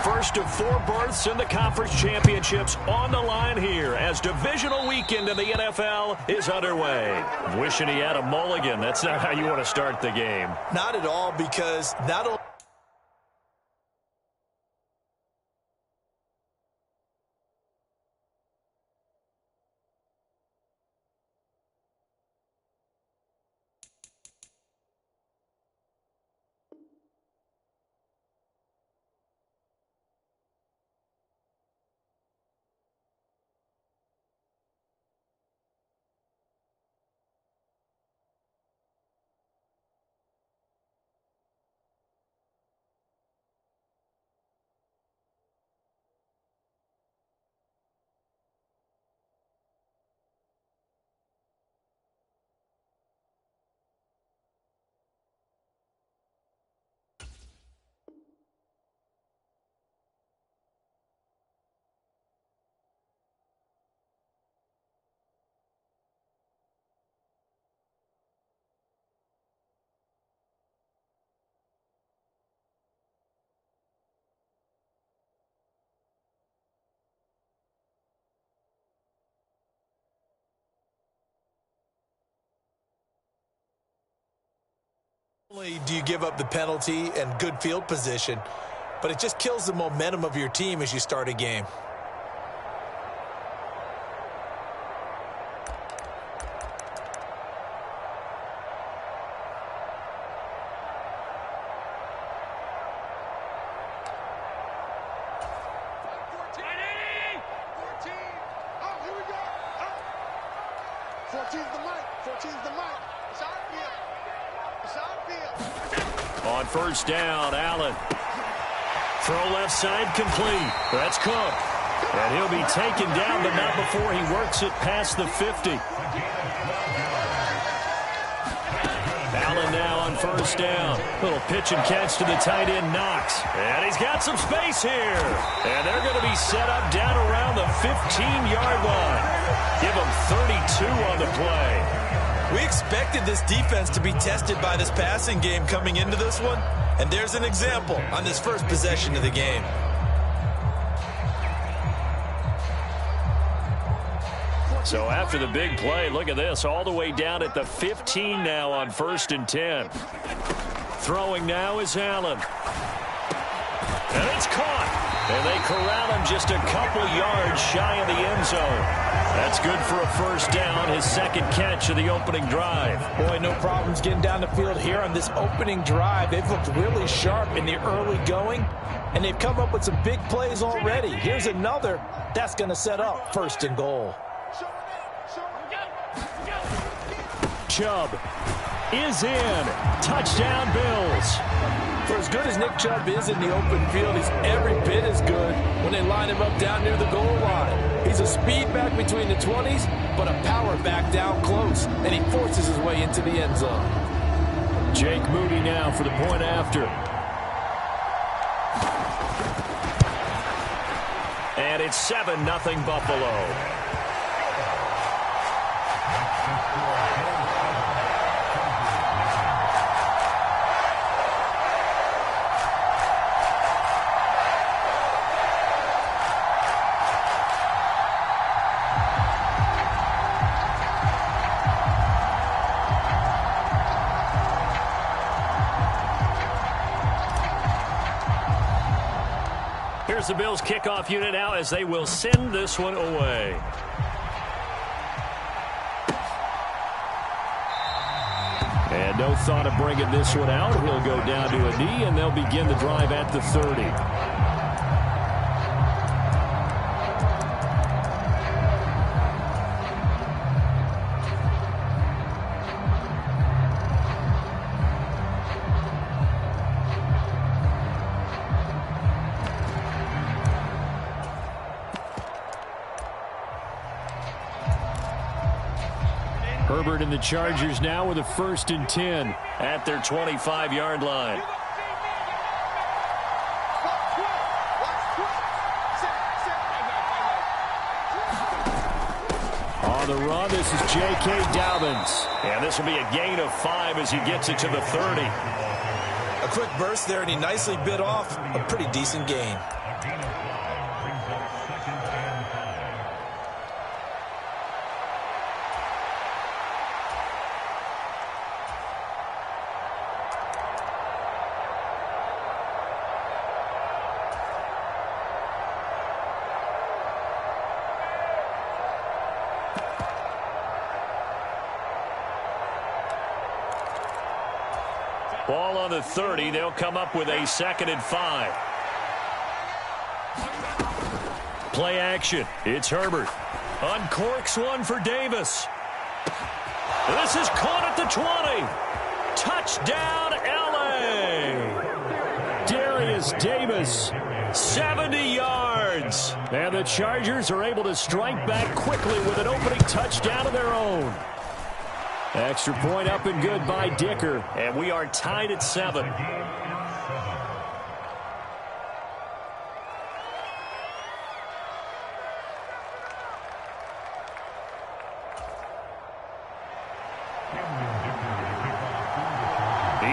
first of 4 berths in the conference championships on the line here as divisional weekend in the NFL is underway. Wishing he had a mulligan. That's not how you want to start the game. Not at all, because not only... do you give up the penalty and good field position, but it just kills the momentum of your team as you start a game. On first down, Allen. Throw left side complete. That's Cook. And he'll be taken down, but not before he works it past the 50. Allen now on first down. Little pitch and catch to the tight end, Knox. And he's got some space here. And they're going to be set up down around the 15-yard line. Give them 32 on the play. We expected this defense to be tested by this passing game coming into this one, and there's an example on this first possession of the game. So after the big play, look at this, all the way down at the 15 now on 1st and 10. Throwing now is Allen. And it's caught. And they corral him just a couple yards shy of the end zone. That's good for a first down, his second catch of the opening drive. Boy, no problems getting down the field here on this opening drive. They've looked really sharp in the early going, and they've come up with some big plays already. Here's another that's going to set up 1st and goal. Chubb is in. Touchdown, Bills. For as good as Nick Chubb is in the open field, he's every bit as good when they line him up down near the goal line. He's a speed back between the 20s, but a power back down close, and he forces his way into the end zone. Jake Moody now for the point after. And it's 7-0 Buffalo. Here's the Bills kickoff unit now as they will send this one away. And no thought of bringing this one out. He'll go down to a knee, and they'll begin the drive at the 30. Herbert and the Chargers now with a 1st and 10 at their 25-yard line. On the run, this is J.K. Dobbins. And this will be a gain of 5 as he gets it to the 30. A quick burst there, and he nicely bit off a pretty decent gain. Ball on the 30. They'll come up with a 2nd and 5. Play action. It's Herbert. Uncorks one for Davis. This is caught at the 20. Touchdown, L.A. Darius Davis, 70 yards. And the Chargers are able to strike back quickly with an opening touchdown of their own. Extra point up and good by Dicker. And we are tied at 7.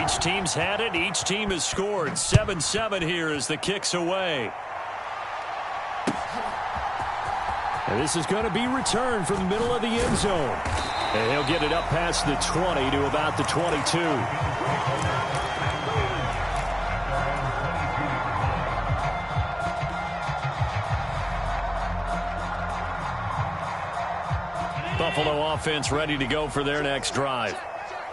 Each team's had it. Each team has scored. 7-7 here as the kick's away. And this is going to be returned from the middle of the end zone. And he'll get it up past the 20 to about the 22. Buffalo offense ready to go for their next drive.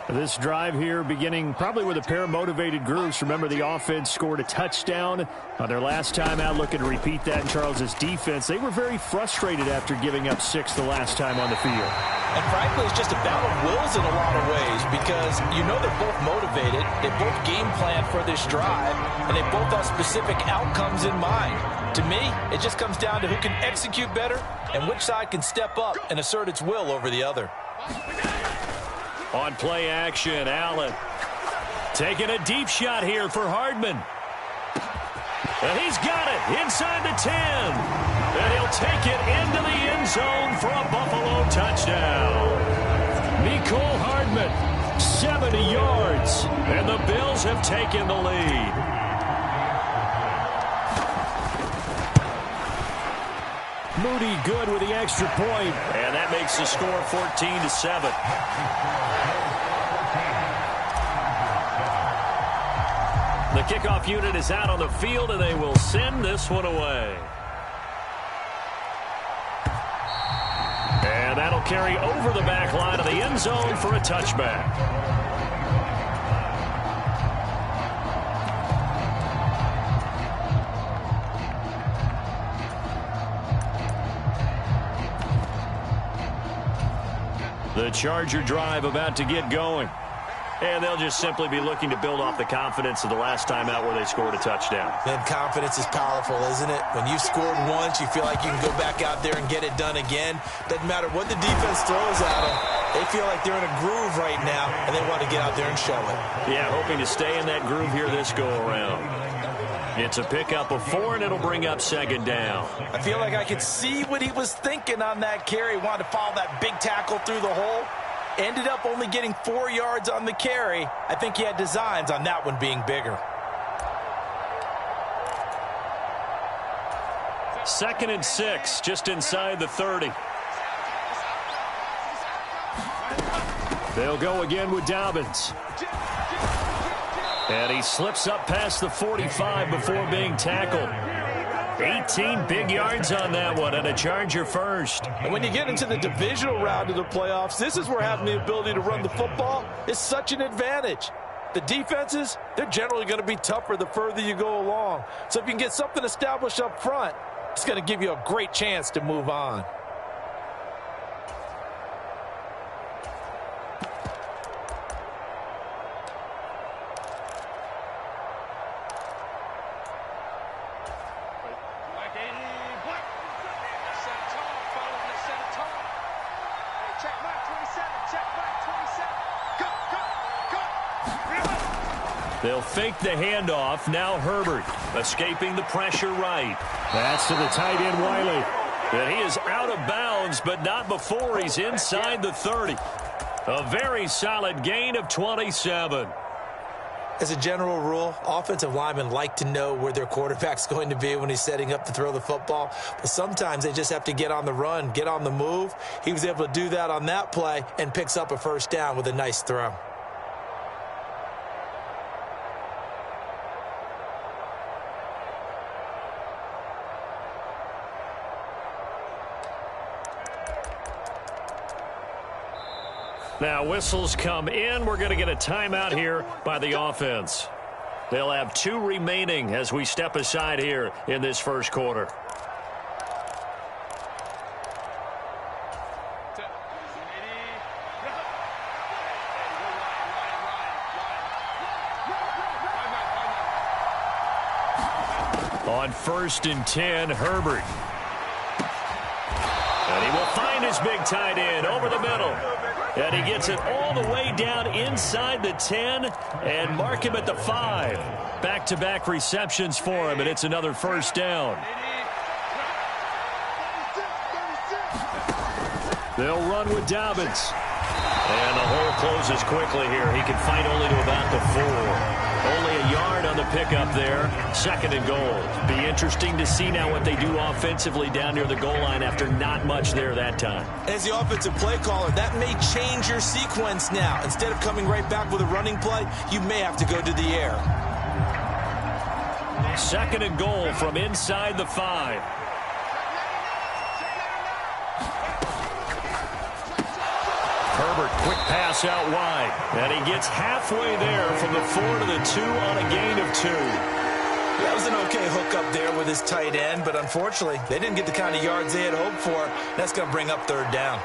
This drive here beginning probably with a pair of motivated groups. Remember, the offense scored a touchdown on their last time out, looking to repeat that in Charles's defense. They were very frustrated after giving up 6 the last time on the field. And frankly, it's just a battle of wills in a lot of ways because you know they're both motivated. They both game plan for this drive, and they both have specific outcomes in mind. To me, it just comes down to who can execute better and which side can step up and assert its will over the other. On play action, Allen taking a deep shot here for Hardman. And he's got it inside the 10. And he'll take it into the end zone for a Buffalo touchdown. Mecole Hardman, 70 yards. And the Bills have taken the lead. Moody good with the extra point. And that makes the score 14-7. The kickoff unit is out on the field, and they will send this one away. And that'll carry over the back line of the end zone for a touchback. The Charger drive about to get going. And they'll just simply be looking to build off the confidence of the last time out where they scored a touchdown. Then confidence is powerful, isn't it? When you've scored once, you feel like you can go back out there and get it done again. Doesn't matter what the defense throws at them. They feel like they're in a groove right now, and they want to get out there and show it. Yeah, hoping to stay in that groove here this go-around. It's a pickup of 4, and it'll bring up 2nd down. I feel like I could see what he was thinking on that carry. Wanted to follow that big tackle through the hole. Ended up only getting 4 yards on the carry. I think he had designs on that one being bigger. 2nd and 6, just inside the 30. They'll go again with Dobbins. And he slips up past the 45 before being tackled. 18 big yards on that one, and a Charger first. And when you get into the divisional round of the playoffs, this is where having the ability to run the football is such an advantage. The defenses, they're generally going to be tougher the further you go along. So if you can get something established up front, it's going to give you a great chance to move on. They'll fake the handoff. Now Herbert escaping the pressure right. That's to the tight end, Wiley. And he is out of bounds, but not before he's inside the 30. A very solid gain of 27. As a general rule, offensive linemen like to know where their quarterback's going to be when he's setting up to throw the football. But sometimes they just have to get on the run, get on the move. He was able to do that on that play and picks up a first down with a nice throw. Now whistles come in. We're going to get a timeout here by the offense. They'll have 2 remaining as we step aside here in this first quarter. On 1st and 10, Herbert. And he will find his big tight end over the middle. And he gets it all the way down inside the 10 and mark him at the 5. Back-to-back receptions for him, and it's another first down. They'll run with Dobbins. And the hole closes quickly here. He can fight only to about the 4. Only a yard on the pickup there. 2nd and goal. Be interesting to see now what they do offensively down near the goal line after not much there that time. As the offensive play caller, that may change your sequence now. Instead of coming right back with a running play, you may have to go to the air. 2nd and goal from inside the 5. Herbert, quick pass out wide. And he gets halfway there from the 4 to the 2 on a gain of 2. That was an okay hook up there with his tight end, but unfortunately, they didn't get the kind of yards they had hoped for. That's going to bring up 3rd down.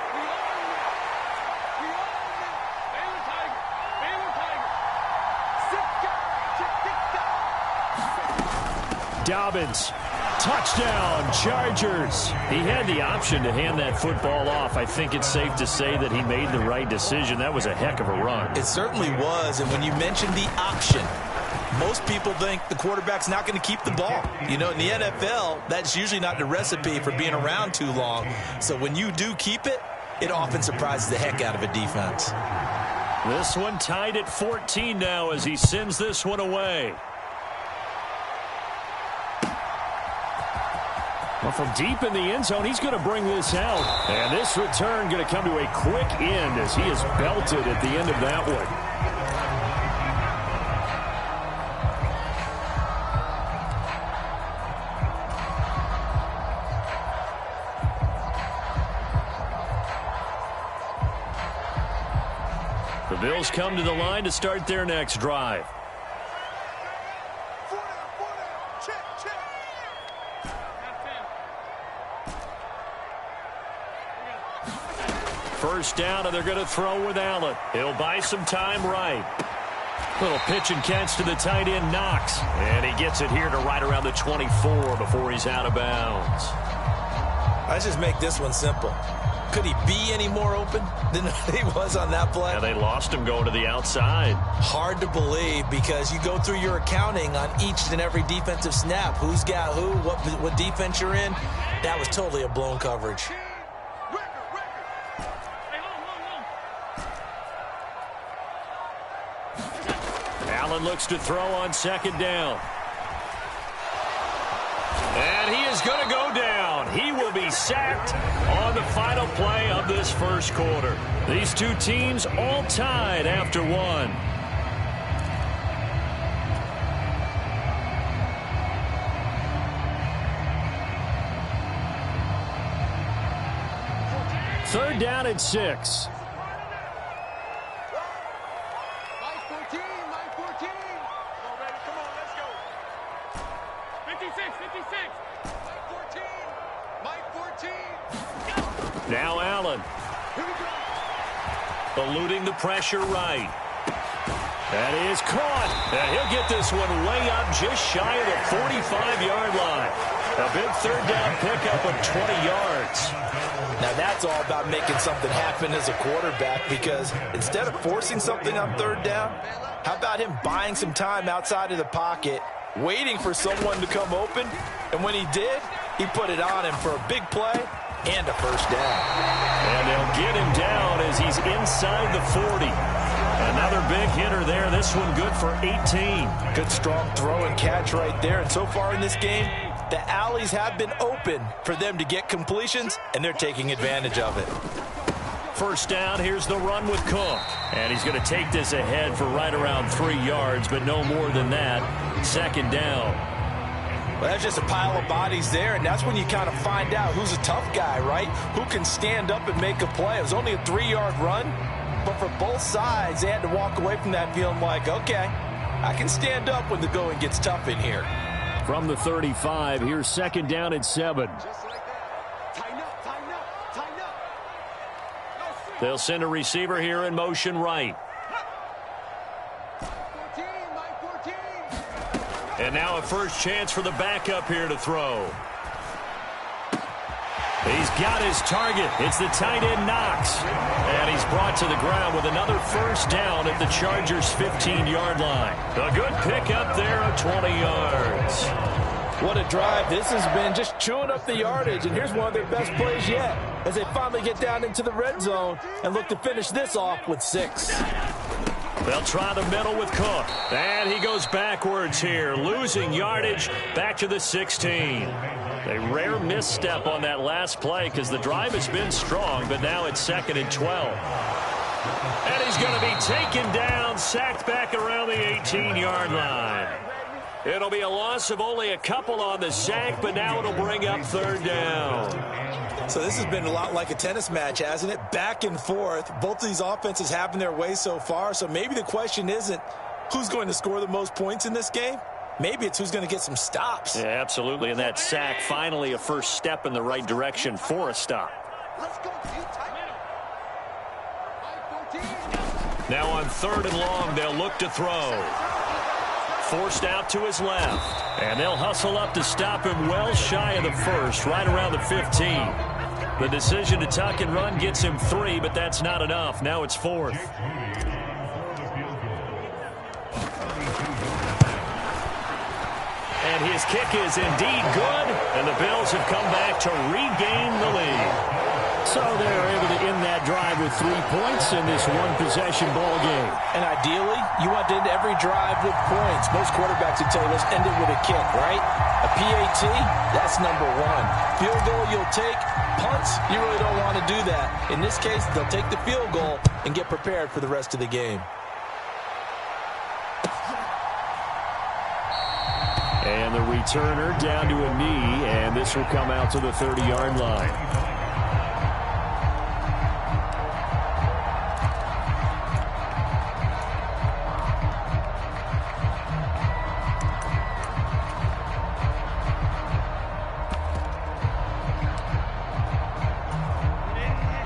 Dobbins. Touchdown, Chargers. He had the option to hand that football off. I think it's safe to say that he made the right decision. That was a heck of a run. It certainly was, and when you mentioned the option, most people think the quarterback's not going to keep the ball. You know, in the NFL, that's usually not the recipe for being around too long. So when you do keep it, it often surprises the heck out of a defense. This one tied at 14 now as he sends this one away. Well, from deep in the end zone, he's going to bring this out. And this return going to come to a quick end as he is belted at the end of that one. The Bills come to the line to start their next drive. First down, and they're going to throw with Allen. He'll buy some time right. Little pitch and catch to the tight end, Knox. And he gets it here to right around the 24 before he's out of bounds. Let's just make this one simple. Could he be any more open than he was on that play? Yeah, they lost him going to the outside. Hard to believe because you go through your accounting on each and every defensive snap. Who's got who, what defense you're in. That was totally a blown coverage. Allen looks to throw on 2nd down. And he is going to go down. He will be sacked on the final play of this first quarter. These two teams all tied after 1. Third down at 6. Now Allen. Eluding the pressure right. That is caught. And he'll get this one way up just shy of the 45-yard line. A big 3rd down pickup of 20 yards. Now that's all about making something happen as a quarterback because instead of forcing something on 3rd down, how about him buying some time outside of the pocket, waiting for someone to come open, and when he did, he put it on him for a big play and a first down. And they'll get him down as he's inside the 40. And Another big hitter there. This one good for 18. Good strong throw and catch right there. And so far in this game, the alleys have been open for them to get completions, and they're taking advantage of it. First down, here's the run with Cook. And he's going to take this ahead for right around 3 yards, but no more than that. Second down. Well, that's just a pile of bodies there, and that's when you kind of find out who's a tough guy, right? Who can stand up and make a play. It was only a 3-yard run, but for both sides, they had to walk away from that feeling like, okay, I can stand up when the going gets tough in here. From the 35, here's second down and 7. They'll send a receiver here in motion right. And now a first chance for the backup here to throw. He's got his target. It's the tight end Knox. And he's brought to the ground with another first down at the Chargers' 15-yard line. A good pickup there of 20 yards. What a drive. This has been just chewing up the yardage. And here's one of their best plays yet as they finally get down into the red zone and look to finish this off with 6. They'll try the middle with Cook. And he goes backwards here, losing yardage back to the 16. A rare misstep on that last play because the drive has been strong, but now it's 2nd and 12. And he's going to be taken down, sacked back around the 18-yard line. It'll be a loss of only a couple on the sack, but now it'll bring up 3rd down. So this has been a lot like a tennis match, hasn't it? Back and forth. Both of these offenses having their way so far, so maybe the question isn't who's going to score the most points in this game. Maybe it's who's going to get some stops. Yeah, absolutely. And that sack, finally a first step in the right direction for a stop. Now on 3rd and long, they'll look to throw. Forced out to his left. And they'll hustle up to stop him well shy of the first, right around the 15. The decision to tuck and run gets him 3, but that's not enough. Now it's 4th. And his kick is indeed good, and the Bills have come back to regain the lead. So they're able to end that drive with 3 points in this one-possession ball game. And ideally, you want to end every drive with points. Most quarterbacks would tell you, let's end it with a kick, right? A PAT, that's number 1. Field goal you'll take. Punts, you really don't want to do that. In this case, they'll take the field goal and get prepared for the rest of the game. And the returner down to a knee, and this will come out to the 30-yard line.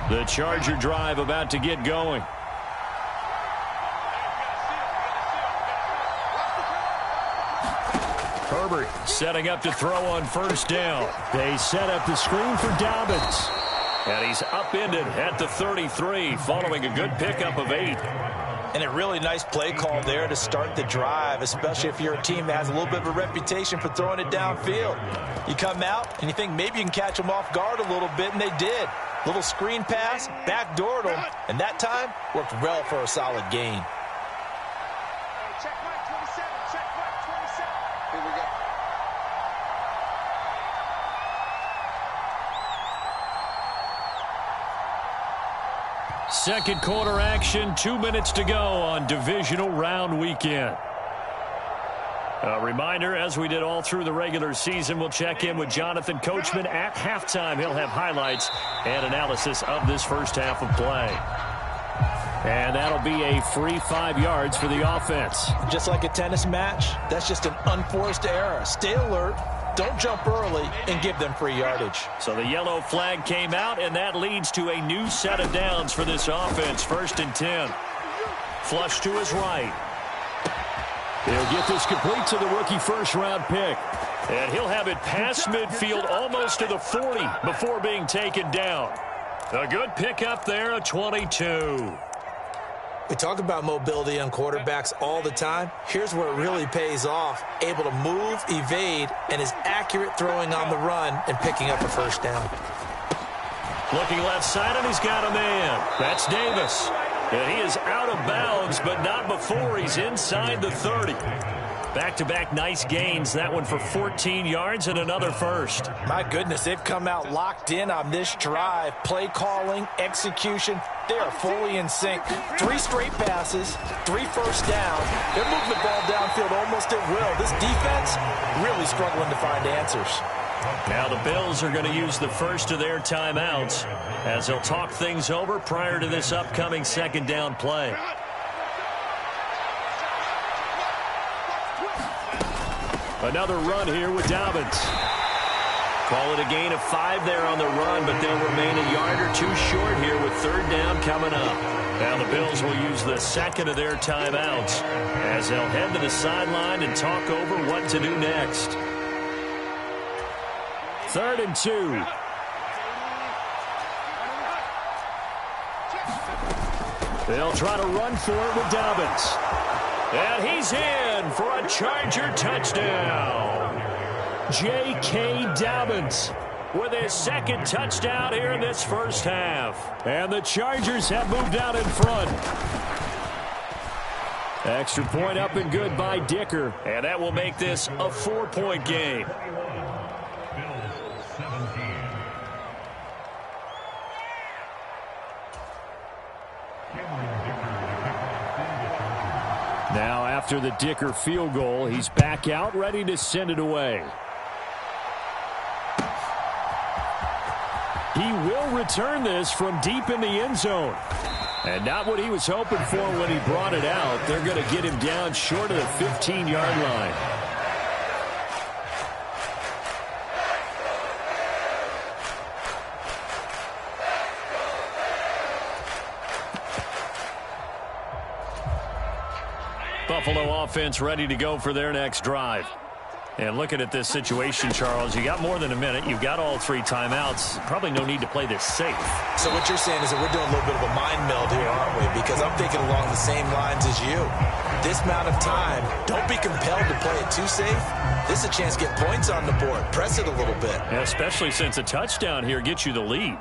The Charger drive about to get going. Herbert setting up to throw on first down. They set up the screen for Dobbins. And he's upended at the 33 following a good pickup of 8. And a really nice play call there to start the drive, especially if you're a team that has a little bit of a reputation for throwing it downfield. You come out and you think maybe you can catch them off guard a little bit, and they did. Little screen pass, backdoored them, and that time worked well for a solid gain. Check mark 27, check mark 27. Here we go. Second quarter action, 2 minutes to go on divisional round weekend. A reminder, as we did all through the regular season, we'll check in with Jonathan Coachman at halftime. He'll have highlights and analysis of this first half of play. And that'll be a free 5 yards for the offense. Just like a tennis match, that's just an unforced error. Stay alert, don't jump early, and give them free yardage. So the yellow flag came out, and that leads to a new set of downs for this offense. 1st and 10. Flush to his right. He'll get this complete to the rookie first-round pick. And he'll have it past midfield almost to the 40 before being taken down. A good pickup there, a 22. We talk about mobility on quarterbacks all the time. Here's where it really pays off. Able to move, evade, and is accurate throwing on the run and picking up a first down. Looking left side, and he's got a man. That's Davis. And he is out of bounds, but not before he's inside the 30. Back-to-back nice gains. That one for 14 yards and another first. My goodness, they've come out locked in on this drive. Play calling, execution, they are fully in sync. 3 straight passes, 3 first downs. They're moving the ball downfield almost at will. This defense really struggling to find answers. Now the Bills are going to use the first of their timeouts as they'll talk things over prior to this upcoming second down play. Another run here with Dobbins. Call it a gain of 5 there on the run, but they'll remain a yard or 2 short here with third down coming up. Now the Bills will use the second of their timeouts as they'll head to the sideline and talk over what to do next. 3rd and 2. They'll try to run for it with Dobbins. And he's in for a Charger touchdown. J.K. Dobbins with his second touchdown here in this first half. And the Chargers have moved out in front. Extra point up and good by Dicker. And that will make this a 4-point game. Now after the Dicker field goal, he's back out ready to send it away. He will return this from deep in the end zone. And not what he was hoping for when he brought it out. They're going to get him down short of the 15-yard line. Buffalo offense ready to go for their next drive. And looking at this situation, Charles, you got more than a minute. You've got all 3 timeouts. Probably no need to play this safe. So what you're saying is that we're doing a little bit of a mind meld here, aren't we? Because I'm thinking along the same lines as you. This amount of time, don't be compelled to play it too safe. This is a chance to get points on the board. Press it a little bit. Yeah, especially since a touchdown here gets you the lead.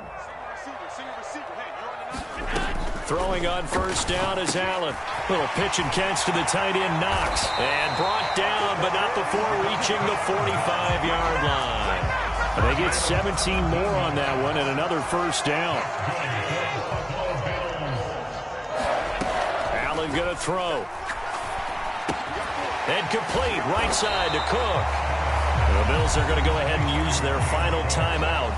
Throwing on first down is Allen. Little pitch and catch to the tight end, Knox. And brought down, but not before reaching the 45-yard line. And they get 17 more on that one and another first down. Allen going to throw. And complete right side to Cook. The Bills are going to go ahead and use their final timeout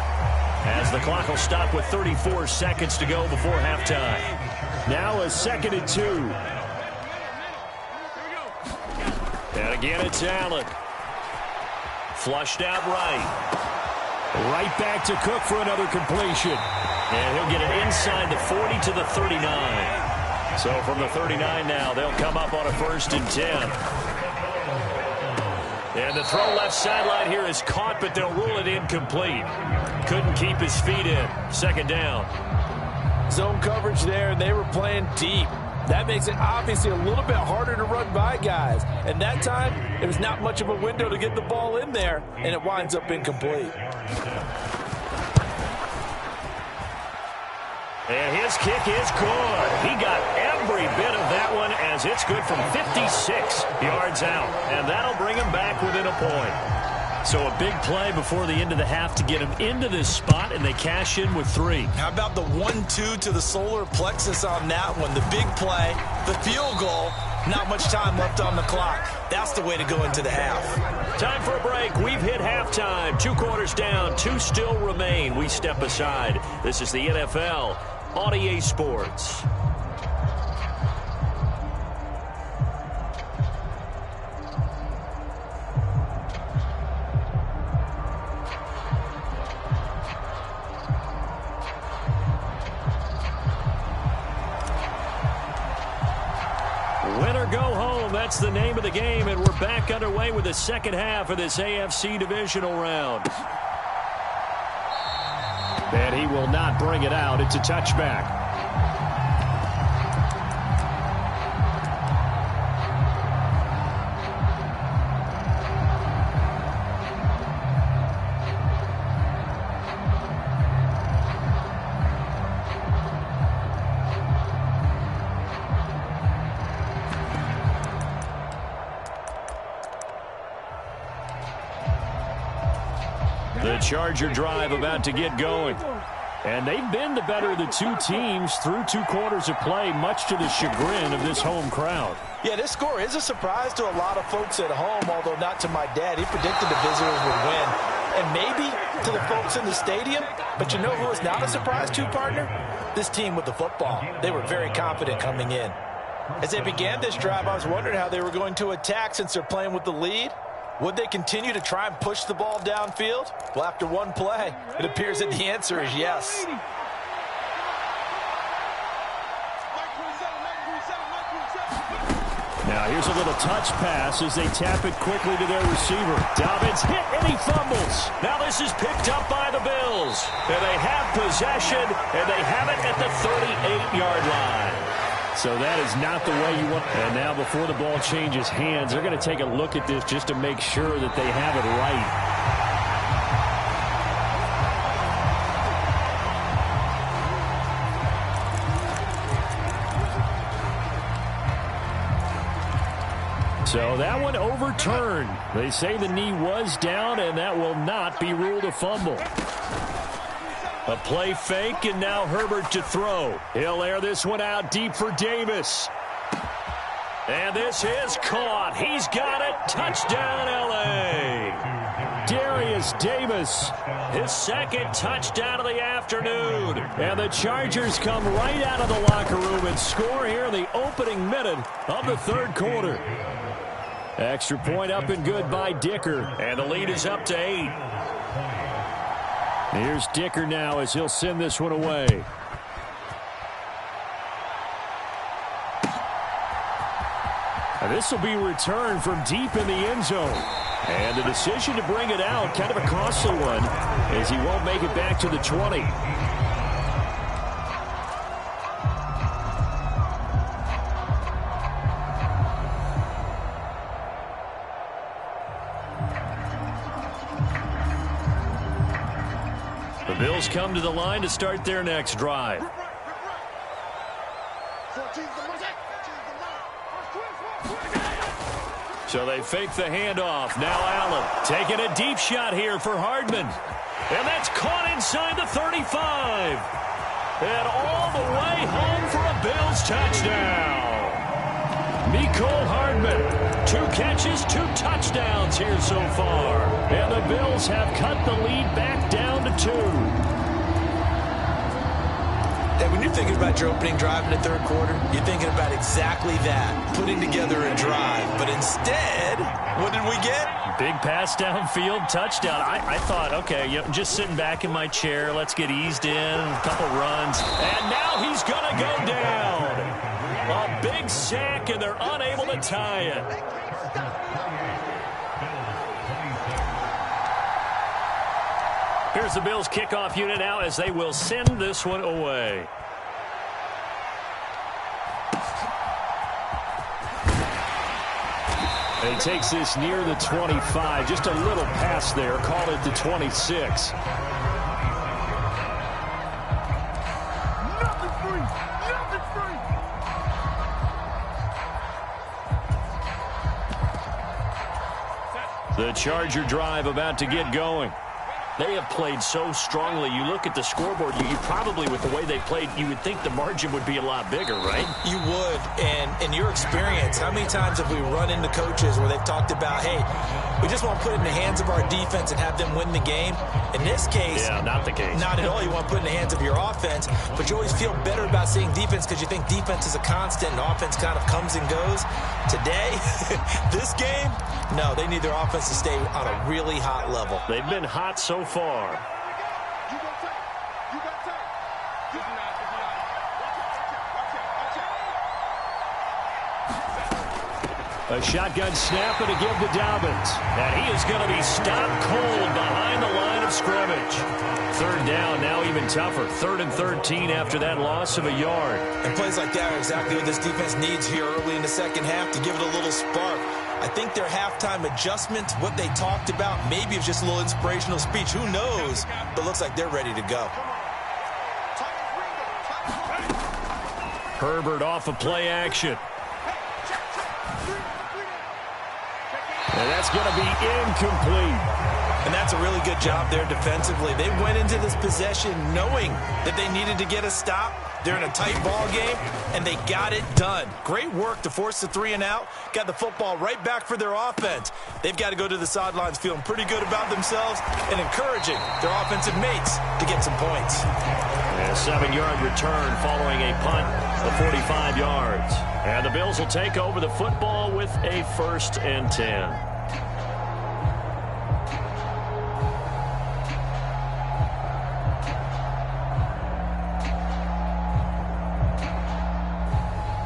as the clock will stop with 34 seconds to go before halftime. Now a 2nd and 2. And again it's Allen. Flushed out right. Right back to Cook for another completion. And he'll get it inside the 40 to the 39. So from the 39 now, they'll come up on a 1st and 10. And the throw left sideline here is caught, but they'll rule it incomplete. Couldn't keep his feet in. 2nd down. Zone coverage there, and they were playing deep. That makes it obviously a little bit harder to run by guys. And that time, it was not much of a window to get the ball in there, and it winds up incomplete. And his kick is good. He got every bit of that one as it's good from 56 yards out. And that'll bring him back within a point. So a big play before the end of the half to get him into this spot, and they cash in with 3. How about the 1-2 to the solar plexus on that one? The big play, the field goal, not much time left on the clock. That's the way to go into the half. Time for a break. We've hit halftime. 2 quarters down, 2 still remain. We step aside. This is the NFL on EA Sports. Win or go home, that's the name of the game, and we're back underway with the second half of this AFC divisional round. And he will not bring it out. It's a touchback. The Charger drive about to get going. And they've been the better of the two teams through 2 quarters of play, much to the chagrin of this home crowd. Yeah, this score is a surprise to a lot of folks at home, although not to my dad. He predicted the visitors would win. And maybe to the folks in the stadium. But you know who is not a surprise to, partner? This team with the football. They were very confident coming in. As they began this drive, I was wondering how they were going to attack since they're playing with the lead. Would they continue to try and push the ball downfield? Well, after one play, it appears that the answer is yes. Now here's a little touch pass as they tap it quickly to their receiver. Dobbins hit and he fumbles. Now this is picked up by the Bills. And they have possession, and they have it at the 38-yard line. So that is not the way you want. And now before the ball changes hands, they're going to take a look at this just to make sure that they have it right. So that one overturned. They say the knee was down, and that will not be ruled a fumble. A play fake, and now Herbert to throw. He'll air this one out deep for Davis. And this is caught. He's got it. Touchdown, L.A. Darius Davis, his second touchdown of the afternoon. And the Chargers come right out of the locker room and score here in the opening minute of the third quarter. Extra point up and good by Dicker. And the lead is up to 8. Here's Dicker now as he'll send this one away. And this will be returned from deep in the end zone. And the decision to bring it out, kind of a costly one, as he won't make it back to the 20. The Bills come to the line to start their next drive. So they fake the handoff. Now Allen taking a deep shot here for Hardman. And that's caught inside the 35. And all the way home for a Bills touchdown. Mecole Hardman, 2 catches, 2 touchdowns here so far. And the Bills have cut the lead back down to 2. And when you're thinking about your opening drive in the third quarter, you're thinking about exactly that, putting together a drive. But instead, what did we get? Big pass downfield, touchdown. I thought, okay, just sitting back in my chair, let's get eased in, a couple runs. And now he's going to go down. A big sack, and they're unable to tie it. Here's the Bills kickoff unit now as they will send this one away. And he takes this near the 25. Just a little pass there. Call it the 26. The Charger drive about to get going. They have played so strongly. You look at the scoreboard, you probably, with the way they played, you would think the margin would be a lot bigger, right? You would. And in your experience, how many times have we run into coaches where they've talked about, hey, we just want to put it in the hands of our defense and have them win the game? In this case, yeah, not the case. Not at all. You want to put it in the hands of your offense, but you always feel better about seeing defense because you think defense is a constant and offense kind of comes and goes. Today, this game, no, they need their offense to stay on a really hot level. They've been hot so far. A shotgun snap and a give to Dobbins. And he is going to be stopped cold behind the line of scrimmage. Third down, now even tougher. 3rd and 13 after that loss of a yard. And plays like that are exactly what this defense needs here early in the second half to give it a little spark. I think their halftime adjustment, what they talked about, maybe it's just a little inspirational speech. Who knows? But it looks like they're ready to go. Herbert off of play action. And that's going to be incomplete. And that's a really good job there defensively. They went into this possession knowing that they needed to get a stop. They're in a tight ball game, and they got it done. Great work to force the 3 and out. Got the football right back for their offense. They've got to go to the sidelines feeling pretty good about themselves and encouraging their offensive mates to get some points. A 7-yard return following a punt of 45 yards. And the Bills will take over the football with a 1st and 10.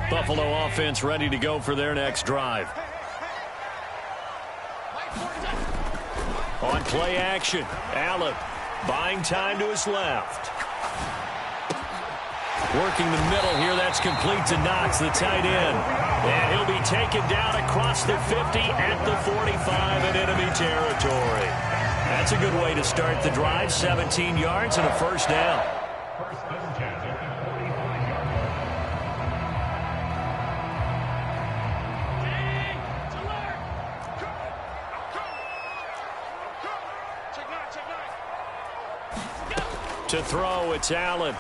Buffalo offense ready to go for their next drive. On play action, Allen buying time to his left. Working the middle here, that's complete to Knox, the tight end. And he'll be taken down across the 50 at the 45 in enemy territory. That's a good way to start the drive, 17 yards and a 1st down. To throw, it's Allen.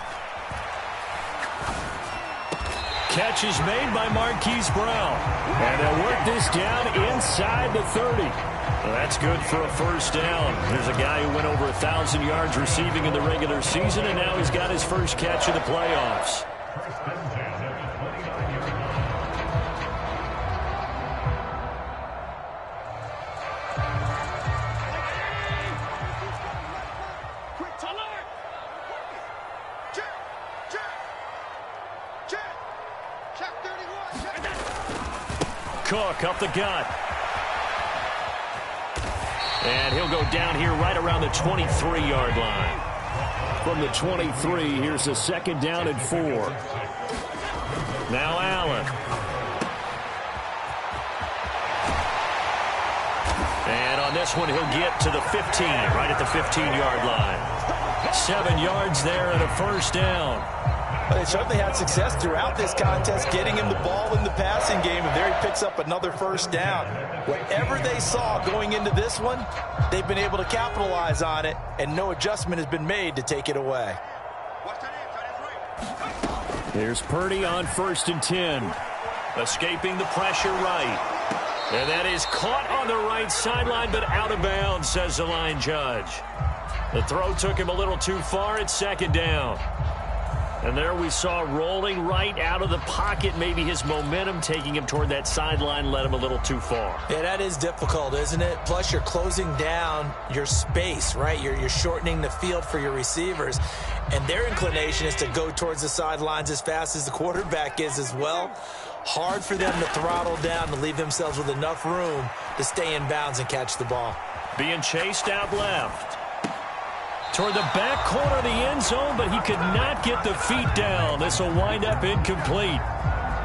Catch is made by Marquise Brown. And they'll work this down inside the 30. Well, that's good for a 1st down. There's a guy who went over 1,000 yards receiving in the regular season, and now he's got his first catch in the playoffs. Cook up the gut. And he'll go down here right around the 23-yard line. From the 23, here's a 2nd down and 4. Now Allen. And on this one, he'll get to the 15, right at the 15-yard line. 7 yards there and a 1st down. Well, they certainly had success throughout this contest, getting him the ball in the passing game, and there he picks up another 1st down. Whatever they saw going into this one, they've been able to capitalize on it, and no adjustment has been made to take it away. Here's Purdy on 1st and 10. Escaping the pressure right. And that is caught on the right sideline, but out of bounds, says the line judge. The throw took him a little too far. It's 2nd down. And there we saw rolling right out of the pocket. Maybe his momentum taking him toward that sideline led him a little too far. Yeah, that is difficult, isn't it? Plus, you're closing down your space, right? You're shortening the field for your receivers. And their inclination is to go towards the sidelines as fast as the quarterback is as well. Hard for them to throttle down to leave themselves with enough room to stay in bounds and catch the ball. Being chased out left. Toward the back corner of the end zone, but he could not get the feet down. This will wind up incomplete.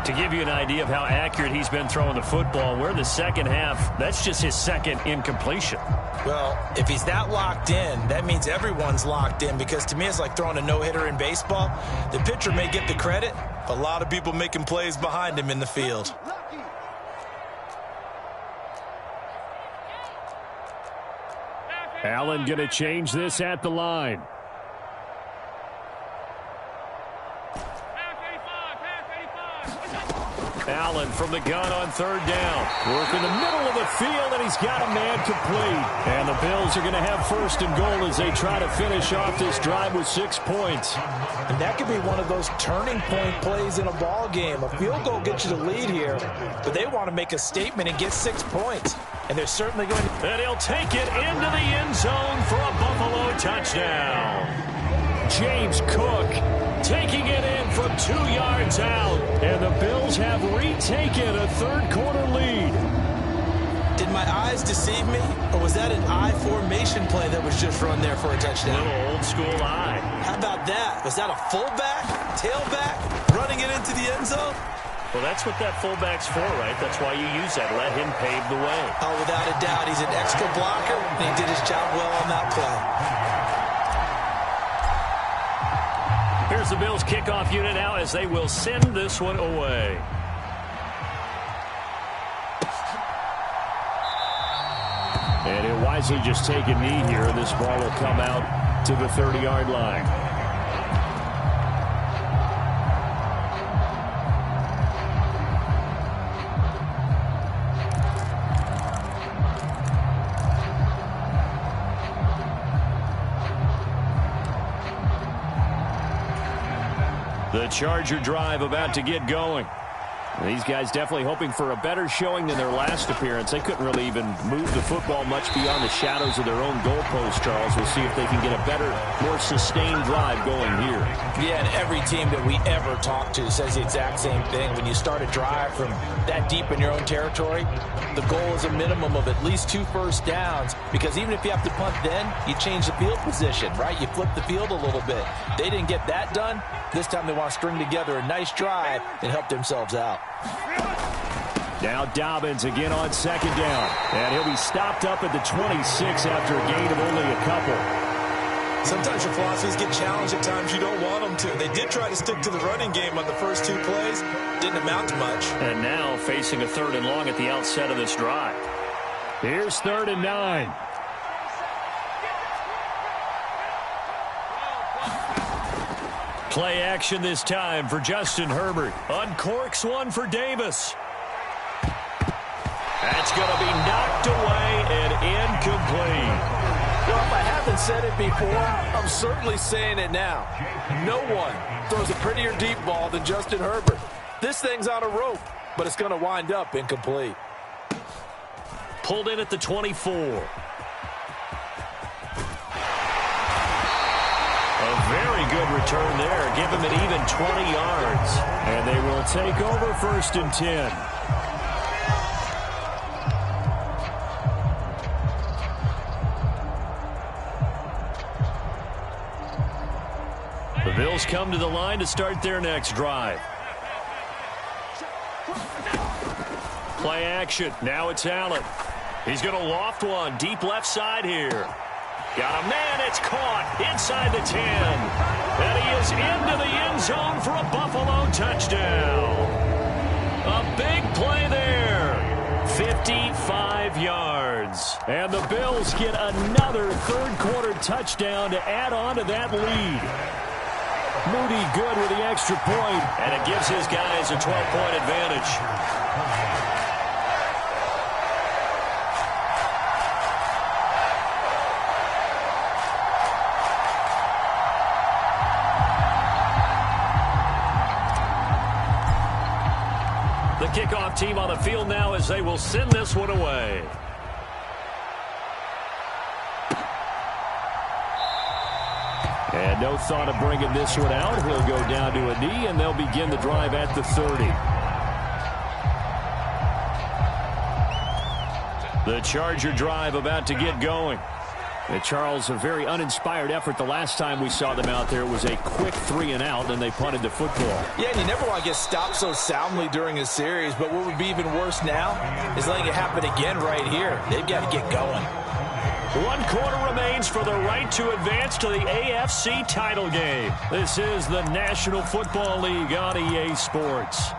To give you an idea of how accurate he's been throwing the football, we're in the 2nd half. That's just his 2nd incompletion. Well, if he's that locked in, that means everyone's locked in, because to me it's like throwing a no-hitter in baseball. The pitcher may get the credit, but a lot of people making plays behind him in the field. Allen going to change this at the line. Allen from the gun on 3rd down. Work in the middle of the field, and he's got a man complete. And the Bills are going to have 1st and goal as they try to finish off this drive with 6 points. And that could be one of those turning point plays in a ball game. A field goal gets you the lead here, but they want to make a statement and get 6 points. And they're certainly going to... And he'll take it into the end zone for a Buffalo touchdown. James Cook taking it in from 2 yards out. And the Bills have retaken a 3rd quarter lead. Did my eyes deceive me, or was that an I formation play that was just run there for a touchdown? Little old school eye. How about that? Was that a fullback, tailback, running it into the end zone? Well, that's what that fullback's for, right? That's why you use that. Let him pave the way. Oh, without a doubt. He's an extra blocker, and he did his job well on that play. Here's the Bills kickoff unit now as they will send this one away. And he'll wisely just take a knee here. This ball will come out to the 30-yard line. The Charger drive about to get going. These guys definitely hoping for a better showing than their last appearance. They couldn't really even move the football much beyond the shadows of their own goalpost, Charles. We'll see if they can get a better, more sustained drive going here. Yeah, and every team that we ever talk to says the exact same thing. When you start a drive from that deep in your own territory, the goal is a minimum of at least 2 first downs, because even if you have to punt then, you change the field position, right? You flip the field a little bit. They didn't get that done. This time they want to string together a nice drive and help themselves out. Now Dobbins again on second down. And he'll be stopped up at the 26 after a gain of only a couple. Sometimes your philosophies get challenged at times you don't want them to. They did try to stick to the running game on the first 2 plays. Didn't amount to much. And now facing a 3rd and long at the outset of this drive. Here's 3rd and 9. Play action this time for Justin Herbert. Uncorks one for Davis. That's going to be knocked away and incomplete. Well, if I haven't said it before, I'm certainly saying it now. No one throws a prettier deep ball than Justin Herbert. This thing's on a rope, but it's going to wind up incomplete. Pulled in at the 24. A very good return there. Give him an even 20 yards. And they will take over 1st and 10. The Bills come to the line to start their next drive. Play action. Now it's Allen. He's going to loft one deep left side here. Got a man. It's caught inside the 10. And he is into the end zone for a Buffalo touchdown. A big play there. 55 yards. And the Bills get another 3rd quarter touchdown to add on to that lead. Moody good with the extra point. And it gives his guys a 12-point advantage. The kickoff team on the field now as they will send this one away. And no thought of bringing this one out. He'll go down to a knee, and they'll begin the drive at the 30. The Charger drive about to get going. And Charles, a very uninspired effort the last time we saw them out there. It was a quick 3 and out, and they punted the football. Yeah, and you never want to get stopped so soundly during a series, but what would be even worse now is letting it happen again right here. They've got to get going. 1 quarter remains for the right to advance to the AFC title game. This is the National Football League on EA Sports.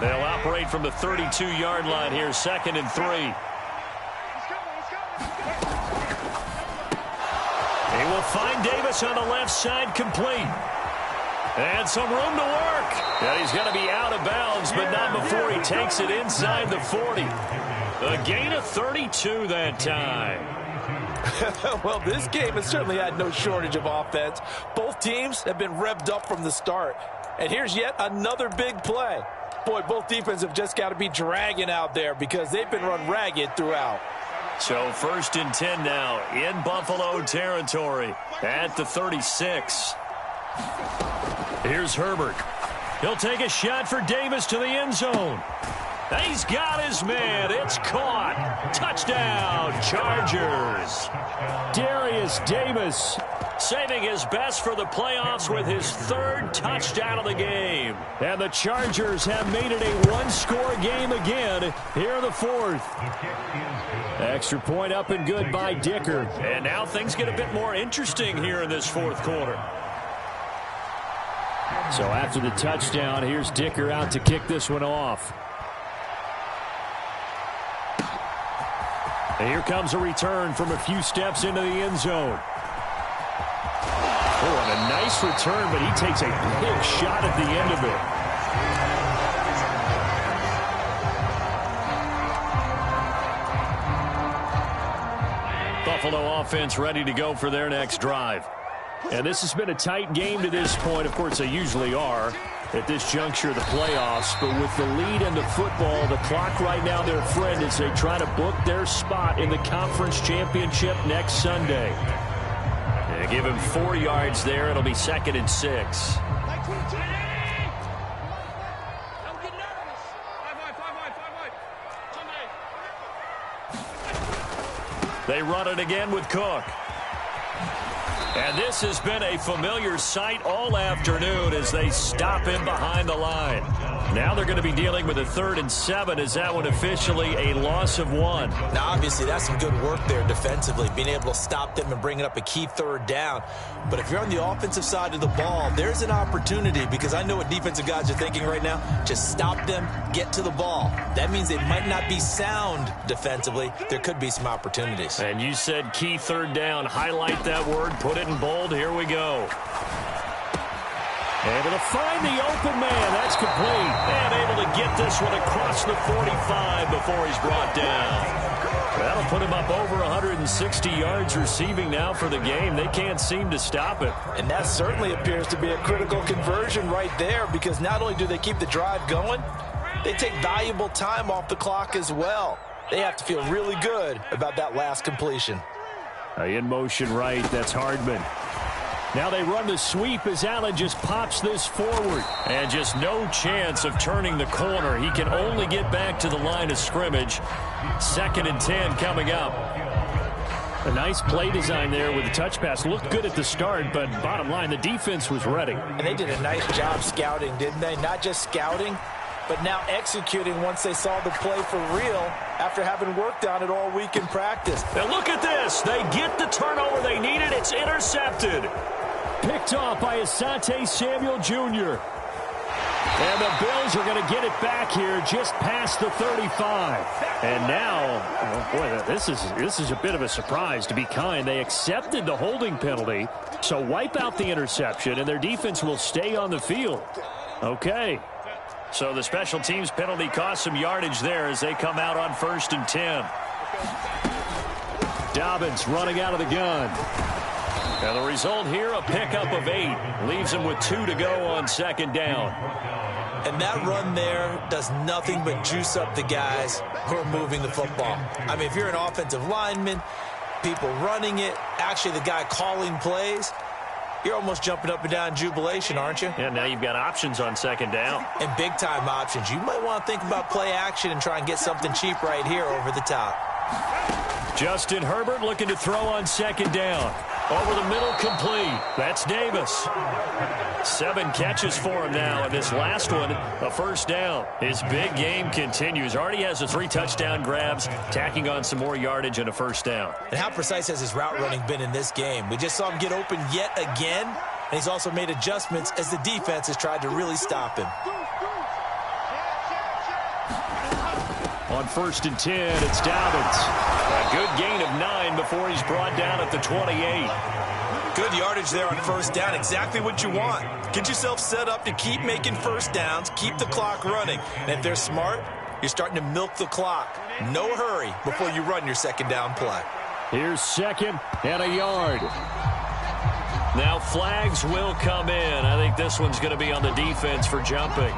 They'll operate from the 32-yard line here, 2nd and 3. He will find Davis on the left side, complete. And some room to work. And he's going to be out of bounds, but not before he takes it inside the 40. A gain of 32 that time. Well, this game has certainly had no shortage of offense. Both teams have been revved up from the start. And here's yet another big play. Boy, both defenses have just got to be dragging out there because they've been run ragged throughout. So 1st and 10 now in Buffalo territory at the 36. Here's Herbert. He'll take a shot for Davis to the end zone. He's got his man. It's caught. Touchdown, Chargers. Darius Davis saving his best for the playoffs with his 3rd touchdown of the game. And the Chargers have made it a 1-score game again here in the 4th. Extra point up and good by Dicker. And now things get a bit more interesting here in this 4th quarter. So after the touchdown, here's Dicker out to kick this one off. And here comes a return from a few steps into the end zone. Oh, and a nice return, but he takes a big shot at the end of it. Buffalo offense ready to go for their next drive. And this has been a tight game to this point. Of course, they usually are at this juncture of the playoffs. But with the lead in the football, the clock right now their friend as they try to book their spot in the conference championship next Sunday. They give him 4 yards there. It'll be 2nd and 6. They run it again with Cook. And this has been a familiar sight all afternoon as they stop him behind the line. Now they're going to be dealing with a 3rd and 7. Is that one officially a loss of 1? Now, obviously, that's some good work there defensively, being able to stop them and bringing up a key 3rd down. But if you're on the offensive side of the ball, there's an opportunity because I know what defensive guys are thinking right now. Just stop them, get to the ball. That means they might not be sound defensively. There could be some opportunities. And you said key 3rd down. Highlight that word. Put it in bold. Here we go. Able to find the open man. That's complete. And able to get this one across the 45 before he's brought down. That'll put him up over 160 yards receiving now for the game. They can't seem to stop it. And that certainly appears to be a critical conversion right there because not only do they keep the drive going, they take valuable time off the clock as well. They have to feel really good about that last completion. In motion right, that's Hardman. Now they run the sweep as Allen just pops this forward. And just no chance of turning the corner. He can only get back to the line of scrimmage. 2nd and 10 coming up. A nice play design there with the touch pass. Looked good at the start, but bottom line, the defense was ready. And they did a nice job scouting, didn't they? Not just scouting, but now executing once they saw the play for real after having worked on it all week in practice. And look at this. They get the turnover they needed. It's intercepted. Picked off by Asante Samuel Jr. And the Bills are going to get it back here just past the 35. And now, oh boy, this is a bit of a surprise, to be kind. They accepted the holding penalty, so wipe out the interception, and their defense will stay on the field. Okay. So the special teams penalty cost some yardage there as they come out on 1st and 10. Dobbins running out of the gun. And the result here, a pickup of 8. Leaves him with 2 to go on 2nd down. And that run there does nothing but juice up the guys who are moving the football. I mean, if you're an offensive lineman, people running it, actually the guy calling plays, you're almost jumping up and down in jubilation, aren't you? Yeah, now you've got options on 2nd down. And big-time options. You might want to think about play action and try and get something cheap right here over the top. Justin Herbert looking to throw on 2nd down. Over the middle, complete. That's Davis. 7 catches for him now, and this last one, a 1st down. His big game continues. Already has the 3 touchdown grabs, tacking on some more yardage and a 1st down. And how precise has his route running been in this game? We just saw him get open yet again, and he's also made adjustments as the defense has tried to really stop him. On 1st and 10, it's Dobbins. A good gain of 9 before he's brought down at the 28. Good yardage there on 1st down. Exactly what you want. Get yourself set up to keep making 1st downs, keep the clock running. And if they're smart, you're starting to milk the clock. No hurry before you run your 2nd down play. Here's 2nd and a yard. Now flags will come in. I think this one's going to be on the defense for jumping.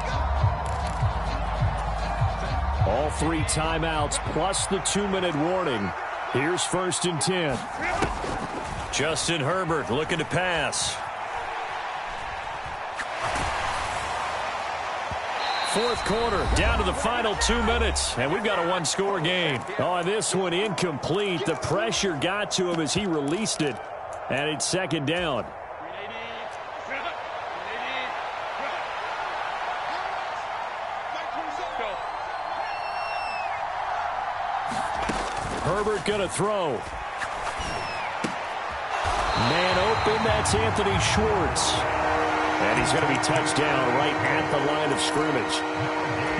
All 3 timeouts plus the 2-minute warning. Here's 1st and 10. Justin Herbert looking to pass. 4th quarter, down to the final 2 minutes, and we've got a 1-score game. Oh, this one incomplete. The pressure got to him as he released it, and it's 2nd down. Herbert going to throw. Man open, that's Anthony Schwartz. And he's going to be touched down right at the line of scrimmage.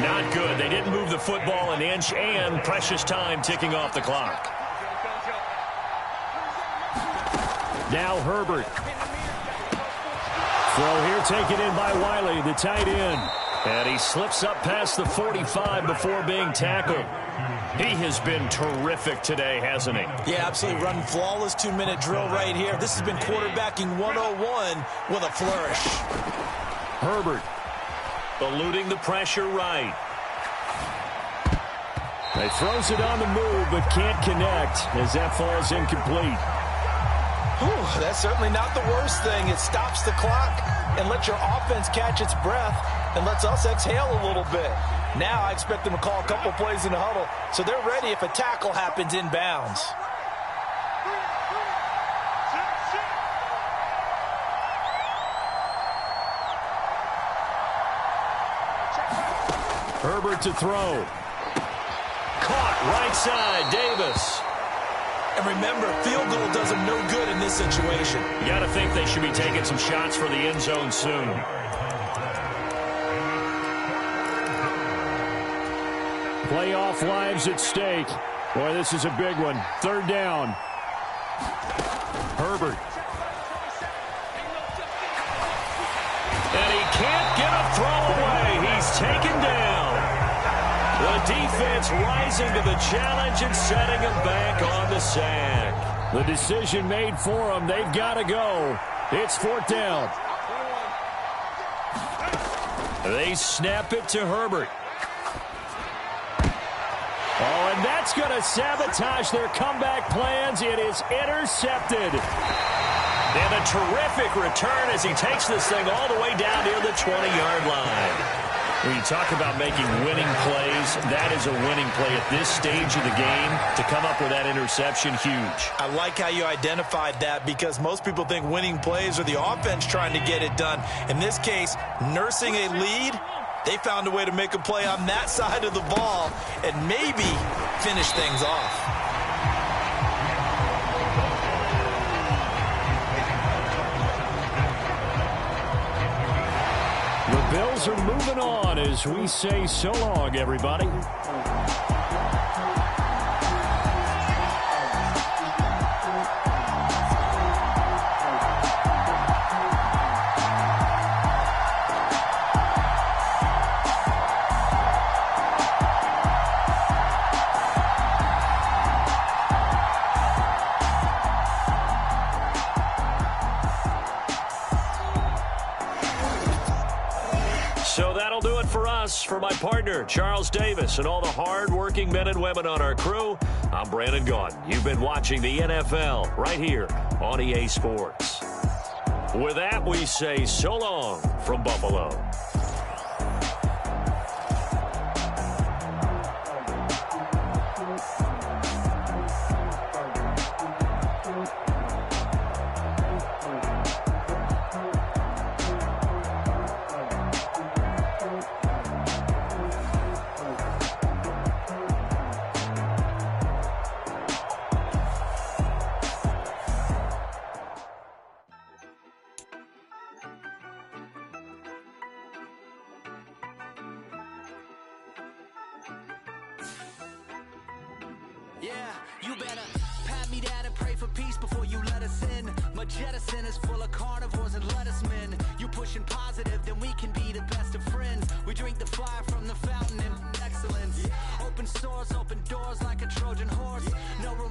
Not good. They didn't move the football an inch, and precious time ticking off the clock. Now Herbert. Throw here taken in by Wiley, the tight end. And he slips up past the 45 before being tackled. He has been terrific today, hasn't he? Yeah, absolutely. Running flawless 2-minute drill right here. This has been quarterbacking 101 with a flourish. Herbert eluding the pressure right. He throws it on the move but can't connect as that falls incomplete. Whew, that's certainly not the worst thing. It stops the clock and lets your offense catch its breath and lets us exhale a little bit. Now I expect them to call a couple plays in the huddle so they're ready if a tackle happens inbounds. Herbert to throw. Caught right side, Davis. And remember, field goal does them no good in this situation. You got to think they should be taking some shots for the end zone soon. Playoff lives at stake. Boy, this is a big one. Third down. Herbert. And he can't get a throw away. He's taken down. The defense rising to the challenge and setting him back on the sack. The decision made for them. They've got to go. It's fourth down. They snap it to Herbert. Oh, and that's going to sabotage their comeback plans. It is intercepted. And a terrific return as he takes this thing all the way down near the 20-yard line. When you talk about making winning plays, that is a winning play at this stage of the game. To come up with that interception, huge. I like how you identified that because most people think winning plays are the offense trying to get it done. In this case, nursing a lead, they found a way to make a play on that side of the ball and maybe finish things off. The Bills are moving on as we say so long, everybody. So that'll do it for us. For my partner, Charles Davis, and all the hard-working men and women on our crew, I'm Brandon Gaudin. You've been watching the NFL right here on EA Sports. With that, we say so long from Buffalo. Yeah, you better pat me down and pray for peace before you let us in. My jettison is full of carnivores and lettuce men. You pushing positive, then we can be the best of friends. We drink the fire from the fountain in excellence. Open sores, open doors like a Trojan horse. No room